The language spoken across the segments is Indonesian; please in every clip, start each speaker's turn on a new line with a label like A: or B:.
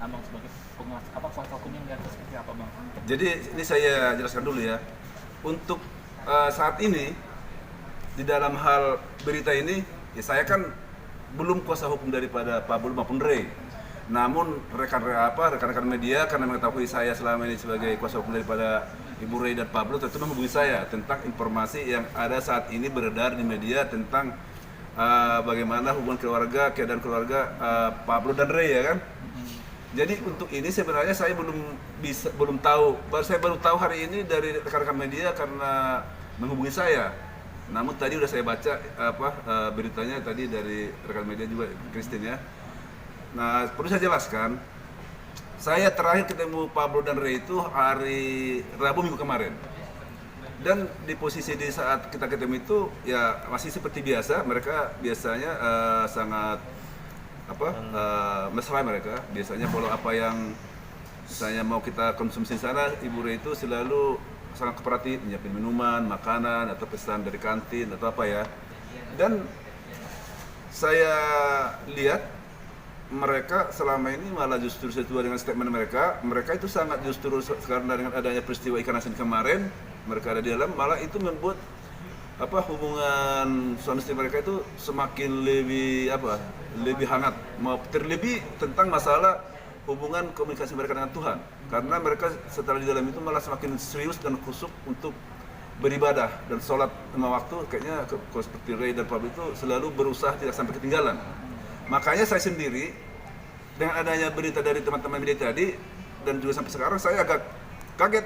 A: abang sebagai kuasa hukum yang melihatnya seperti apa bang?
B: Jadi ini saya jelaskan dulu ya. Untuk saat ini di dalam hal berita ini, ya saya kan belum kuasa hukum daripada Pablo maupun Ray. Namun rekan-rekan media karena mengetahui saya selama ini sebagai kuasa hukum daripada Ibu Ray dan Pablo tentu menghubungi saya tentang informasi yang ada saat ini beredar di media tentang bagaimana hubungan keluarga, keadaan keluarga Pablo dan Ray, ya kan. Jadi untuk ini sebenarnya saya belum tahu. Saya baru tahu hari ini dari rekan-rekan media karena menghubungi saya. Namun tadi udah saya baca beritanya tadi dari rekan media juga, Christine ya. Nah, perlu saya jelaskan. Saya terakhir ketemu Pablo dan Ray itu hari Rabu minggu kemarin. Dan di posisi di saat kita ketemu itu ya masih seperti biasa. Mereka biasanya sangat mesra mereka. Biasanya kalau apa yang misalnya mau kita konsumsi sana, Ibu Ray itu selalu sangat kooperatif, nyiapin minuman, makanan, atau pesan dari kantin, atau apa ya. Dan saya lihat mereka selama ini malah justru sesuai dengan statement mereka itu sangat justru karena dengan adanya peristiwa ikan asin kemarin, mereka ada di dalam, malah itu membuat hubungan suami istri mereka itu semakin lebih hangat, terlebih tentang masalah hubungan komunikasi mereka dengan Tuhan, karena mereka setelah di dalam itu malah semakin serius dan khusyuk untuk beribadah dan sholat 5 waktu. Kayaknya seperti Ray dan Pablo itu selalu berusaha tidak sampai ketinggalan. Makanya saya sendiri dengan adanya berita dari teman-teman media tadi dan juga sampai sekarang saya agak kaget.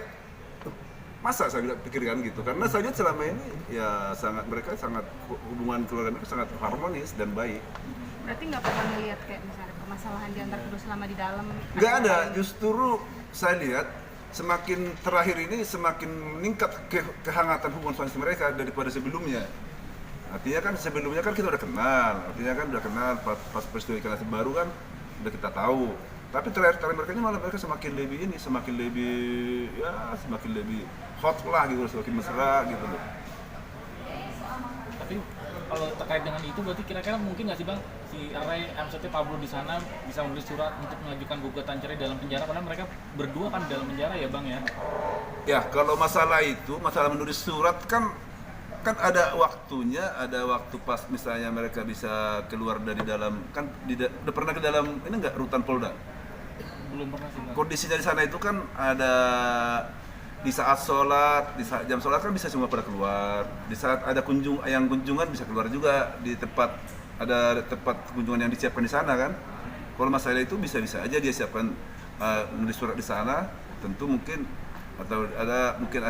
B: Masa saya tidak pikirkan gitu, karena saya lihat selama ini ya mereka sangat hubungan keluarga mereka sangat harmonis dan baik.
C: Berarti nggak pernah melihat kayak misalnya permasalahan di antara kedua selama di dalam?
B: Nggak ada, justru saya lihat semakin terakhir ini semakin meningkat kehangatan hubungan suami istri mereka daripada sebelumnya. Artinya kan sebelumnya kan kita udah kenal, pas peristiwa ikan asin baru kan udah kita tahu. Tapi terakhir mereka ini malah mereka semakin lebih hot lah gitu, semakin mesra gitu loh.
A: Tapi kalau terkait dengan itu berarti kira-kira mungkin nggak sih bang si Ray, maksudnya Pablo di sana bisa menulis surat untuk mengajukan gugatan cerai dalam penjara, karena mereka berdua kan dalam penjara ya bang ya? Ya
B: kalau masalah menulis surat kan ada waktunya, ada waktu pas misalnya mereka bisa keluar dari dalam, kan udah pernah ke dalam ini nggak, rutan Polda?
A: Belum pernah sih bang.
B: Kondisinya di sana itu kan ada di saat sholat, di saat jam sholat kan bisa semua pada keluar. Di saat ada kunjungan bisa keluar juga di tempat kunjungan yang disiapkan di sana kan. Kalau masalah itu bisa aja dia siapkan menulis surat di sana, tentu mungkin atau ada mungkin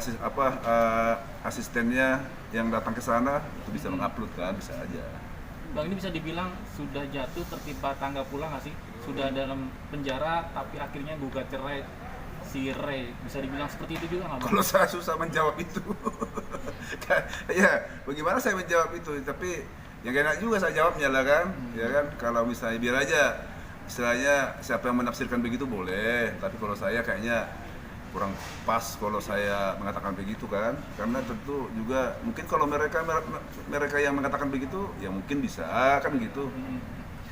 B: asistennya yang datang ke sana itu bisa mengupload kan, bisa aja.
A: Bang, ini bisa dibilang sudah jatuh tertimpa tangga pulang nggak sih? Sudah dalam penjara tapi akhirnya gugat cerai si Ray, bisa dibilang seperti itu juga nggak bang?
B: Kalau saya susah menjawab itu. Ya, bagaimana saya menjawab itu? Tapi yang enak juga saya jawabnya lah kan, ya kan. Kalau misalnya biar aja, istilahnya siapa yang menafsirkan begitu boleh. Tapi kalau saya kayaknya kurang pas kalau saya mengatakan begitu kan, karena tentu juga mungkin kalau mereka yang mengatakan begitu, ya mungkin bisa kan gitu.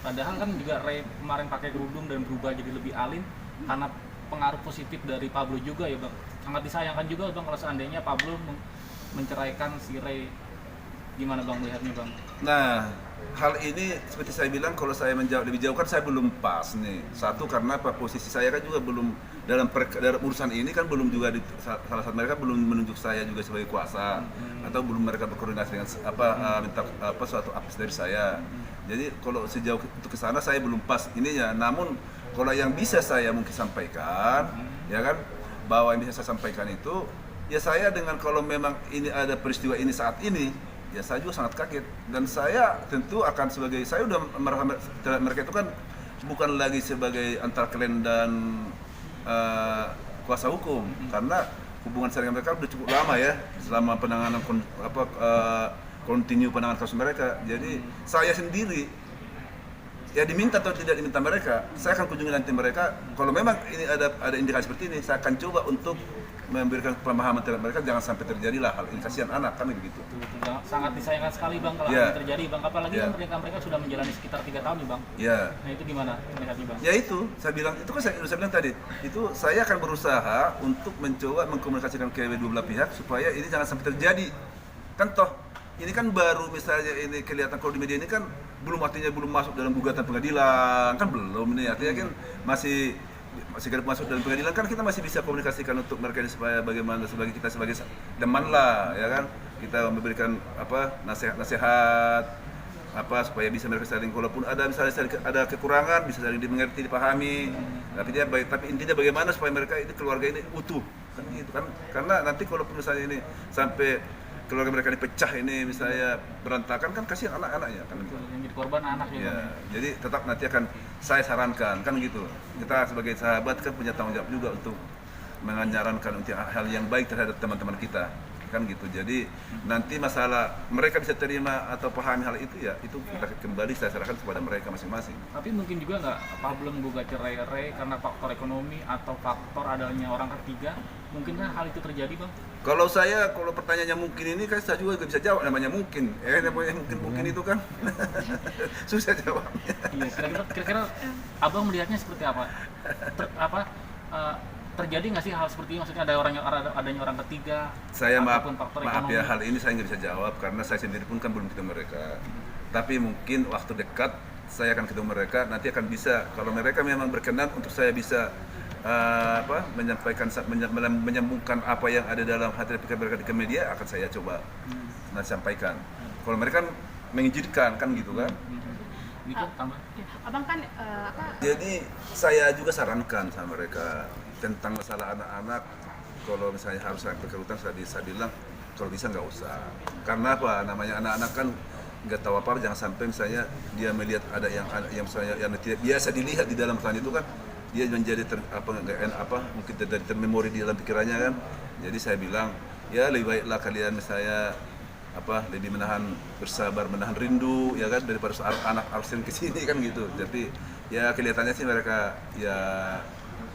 A: Padahal kan juga Ray kemarin pakai kerudung dan berubah jadi lebih alim karena pengaruh positif dari Pablo juga ya bang. Sangat disayangkan juga bang kalau seandainya Pablo menceraikan si Ray. Gimana bang melihatnya bang?
B: Nah, hal ini seperti saya bilang, kalau saya menjawab lebih jauh kan saya belum pas nih. Satu karena posisi saya kan juga belum dalam urusan ini kan belum juga salah satu mereka belum menunjuk saya juga sebagai kuasa atau belum mereka berkoordinasi dengan minta suatu update dari saya. Jadi kalau sejauh itu ke sana saya belum pas ininya. Namun kalau yang bisa saya mungkin sampaikan, ya kan, bahwa yang bisa saya sampaikan itu, ya saya dengan kalau memang ini ada peristiwa ini saat ini, ya saya juga sangat kaget. Dan saya tentu akan saya udah mereka itu kan bukan lagi sebagai antar klien dan kuasa hukum, karena hubungan saya dengan mereka udah cukup lama ya, selama penanganan kontinu penanganan kasus mereka. Jadi saya sendiri ya diminta atau tidak diminta mereka, saya akan kunjungi nanti mereka. Kalau memang ini ada indikasi seperti ini, saya akan coba untuk memberikan pemahaman terhadap mereka, jangan sampai terjadilah hal ini, kasihan anak kami begitu.
A: Betul. Sangat disayangkan sekali Bang kalau
B: Ya.
A: ini terjadi Bang, apalagi
B: Ya.
A: kan mereka sudah menjalani sekitar 3 tahun nih Bang.
B: Ya,
A: Nah itu gimana melihatnya Bang?
B: ya itu saya bilang, itu kan saya bilang tadi, itu saya akan berusaha untuk mencoba mengkomunikasikan ke kedua belah pihak supaya ini jangan sampai terjadi. Kan toh ini kan baru misalnya ini kelihatan kalau di media ini kan artinya belum masuk dalam gugatan pengadilan, kan belum ini, artinya kan masih kalau masuk dalam pengadilan kan kita masih bisa komunikasikan untuk mereka ini supaya bagaimana kita sebagai teman lah, ya kan, kita memberikan nasihat apa supaya bisa mereka saling, walaupun ada misalnya ada kekurangan bisa saling dimengerti, dipahami, tapi intinya bagaimana supaya mereka ini keluarga ini utuh kan gitu kan, karena nanti kalau misalnya ini sampai keluarga mereka dipecah ini misalnya berantakan kan kasihan anak-anaknya kan gitu.
A: Yang jadi korban anak ya,
B: Ya,
A: Bang.
B: jadi tetap nanti akan saya sarankan kan gitu. Kita sebagai sahabat kan punya tanggung jawab juga untuk menyarankan untuk hal yang baik terhadap teman-teman kita kan gitu. Jadi nanti masalah mereka bisa terima atau pahami hal itu, ya itu kita kembali saya serahkan kepada mereka masing-masing.
A: Tapi mungkin juga nggak Pablo menggugat cerai karena faktor ekonomi atau faktor adanya orang ketiga, mungkinkah hal itu terjadi Bang?
B: Kalau pertanyaannya mungkin ini kan saya juga nggak bisa jawab, namanya mungkin. Namanya mungkin itu kan susah jawabnya.
A: Iya, kira-kira Abang melihatnya seperti apa? Terjadi nggak sih hal seperti ini? Maksudnya adanya orang ketiga
B: Saya maaf
A: faktor
B: ya,
A: ekonomi?
B: hal ini saya nggak bisa jawab karena saya sendiri pun kan belum ketemu mereka. Tapi mungkin waktu dekat saya akan ketemu mereka, nanti akan bisa, kalau mereka memang berkenan untuk saya bisa menyampaikan, menyambungkan apa yang ada dalam hati mereka di media, akan saya coba sampaikan. Kalau mereka mengizinkan kan gitu kan.
A: Gitu, tambah.
C: Abang kan
B: Jadi saya juga sarankan sama mereka tentang masalah anak-anak, kalau misalnya harus sampai ke hutan, saya bilang kalau bisa nggak usah. Karena apa? Namanya anak-anak kan nggak tahu apa, jangan sampai misalnya dia melihat ada yang misalnya yang tidak biasa dilihat di dalam hutan itu kan, dia menjadi mungkin dari termemori di dalam pikirannya kan. Jadi saya bilang ya lebih baiklah kalian misalnya lebih bersabar menahan rindu ya kan, daripada anak harus ke sini kan gitu. Tapi ya kelihatannya sih mereka ya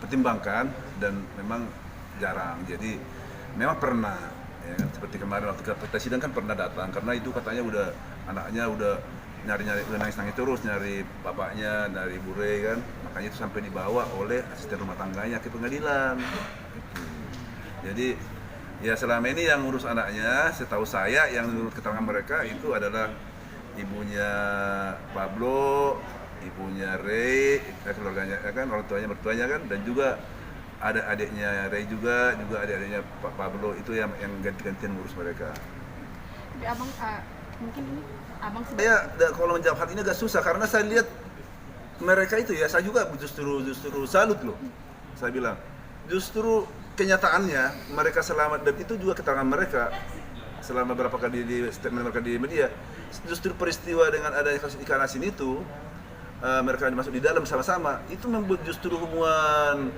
B: pertimbangkan dan memang jarang. Jadi memang pernah ya kan, seperti kemarin waktu ke sidang kan pernah datang, karena itu katanya anaknya udah nyari udah nangis terus nyari bapaknya, dari Bu Rey kan, makanya itu sampai dibawa oleh asisten rumah tangganya ke pengadilan gitu. Jadi ya selama ini yang ngurus anaknya, setahu saya yang menurut keterangan mereka itu adalah ibunya Pablo, ibunya Rey, keluarganya kan, orang tuanya, mertuanya kan, dan juga ada adiknya Rey juga adik-adiknya Pak Pablo, itu yang ganti-gantian ngurus mereka.
C: tapi abang mungkin ini abang
B: Kalau menjawab hal ini agak susah karena saya lihat mereka itu ya, saya juga justru salut loh. Saya bilang justru kenyataannya mereka selamat, dan itu juga keterangan mereka selama berapa kali di statement mereka di media. Justru peristiwa dengan adanya kasus ikan asin itu, mereka masuk di dalam sama-sama, itu membuat justru hubungan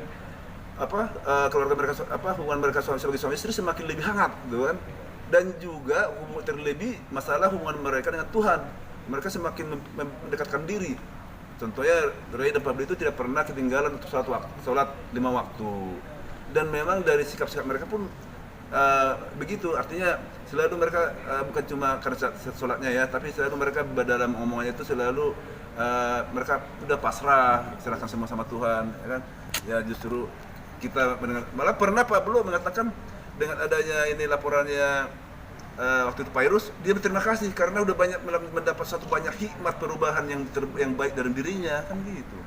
B: keluarga mereka, hubungan mereka sebagai suami istri semakin lebih hangat, gitu kan. Dan juga terlebih masalah hubungan mereka dengan Tuhan, mereka semakin mendekatkan diri. Contohnya Rey dan Pablo itu tidak pernah ketinggalan untuk sholat 5 waktu, dan memang dari sikap-sikap mereka pun begitu. Artinya selalu mereka bukan cuma karena sholatnya ya, tapi selalu mereka dalam omongannya itu selalu mereka udah pasrah, serahkan semua sama Tuhan, ya kan. Ya justru kita mendengar, malah pernah Pablo mengatakan dengan adanya ini laporannya waktu itu Pairus, dia berterima kasih karena udah banyak mendapat satu banyak hikmat perubahan yang baik dalam dirinya kan gitu.